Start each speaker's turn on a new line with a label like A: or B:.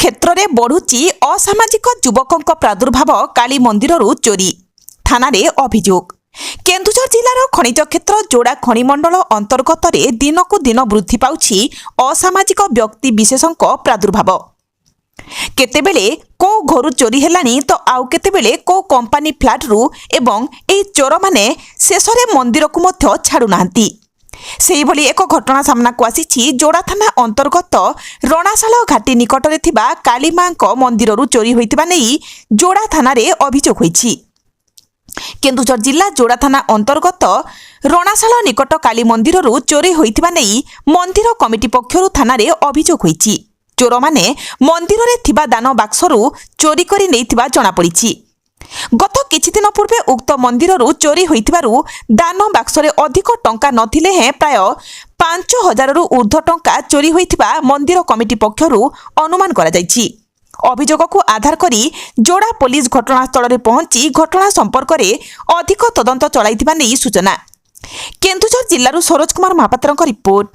A: କ୍ଷେତ୍ରରେ ବଢ଼ୁଛି ଅସାମାଜିକ ଯୁବକଙ୍କ ପ୍ରାଦୁର୍ଭାବ କାଳୀ ମନ୍ଦିରରୁ ଚୋରି ଥାନାରେ ଅଭିଯୋଗ। କେନ୍ଦୁଝର ଜିଲ୍ଲାର ଖଣିଜ କ୍ଷେତ୍ର ଯୋଡ଼ା ଖଣିମଣ୍ଡଳ ଅନ୍ତର୍ଗତରେ ଦିନକୁ ଦିନ ବୃଦ୍ଧି ପାଉଛି ଅସାମାଜିକ ବ୍ୟକ୍ତି ବିଶେଷଙ୍କ ପ୍ରାଦୁର୍ଭାବ। କେତେବେଳେ କୋ ଘରୁ ଚୋରି ହେଲାଣି ତ ଆଉ କେତେବେଳେ କୋ କମ୍ପାନୀ ଫ୍ଲାଟ୍ରୁ ଏବଂ ଏହି ଚୋରମାନେ ଶେଷରେ ମନ୍ଦିରକୁ ମଧ୍ୟ ଛାଡ଼ୁନାହାନ୍ତି। ସେହିଭଳି ଏକ ଘଟଣା ସାମ୍ନାକୁ ଆସିଛି ଯୋଡ଼ା ଥାନା ଅନ୍ତର୍ଗତ ରଣାଶାଳ ଘାଟି ନିକଟରେ ଥିବା କାଳୀମାଙ୍କ ମନ୍ଦିରରୁ ଚୋରି ହୋଇଥିବା ନେଇ ଯୋଡ଼ା ଥାନାରେ ଅଭିଯୋଗ ହୋଇଛି। କେନ୍ଦୁଝର ଜିଲ୍ଲା ଯୋଡ଼ା ଥାନା ଅନ୍ତର୍ଗତ ରଣାଶାଳ ନିକଟ କାଳୀ ମନ୍ଦିରରୁ ଚୋରି ହୋଇଥିବା ନେଇ ମନ୍ଦିର କମିଟି ପକ୍ଷରୁ ଥାନାରେ ଅଭିଯୋଗ ହୋଇଛି। ଚୋରମାନେ ମନ୍ଦିରରେ ଥିବା ଦାନ ବାକ୍ସରୁ ଚୋରି କରି ନେଇଥିବା ଜଣାପଡ଼ିଛି। ଗତ କିଛିଦିନ ପୂର୍ବେ ଉକ୍ତ ମନ୍ଦିରରୁ ଚୋରି ହୋଇଥିବାରୁ ଦାନ ବାକ୍ସରେ ଅଧିକ ଟଙ୍କା ନଥିଲେ ହେଁ ପ୍ରାୟ 5,000ରୁ ଉର୍ଦ୍ଧ୍ୱ ଟଙ୍କା ଚୋରି ହୋଇଥିବା ମନ୍ଦିର କମିଟି ପକ୍ଷରୁ ଅନୁମାନ କରାଯାଇଛି। ଅଭିଯୋଗକୁ ଆଧାର କରି ଯୋଡ଼ା ପୋଲିସ ଘଟଣାସ୍ଥଳରେ ପହଞ୍ଚି ଘଟଣା ସମ୍ପର୍କରେ ଅଧିକ ତଦନ୍ତ ଚଳାଇଥିବା ନେଇ ସୂଚନା। କେନ୍ଦୁଝର ଜିଲ୍ଲାରୁ ସରୋଜ କୁମାର ମହାପାତ୍ରଙ୍କ ରିପୋର୍ଟ।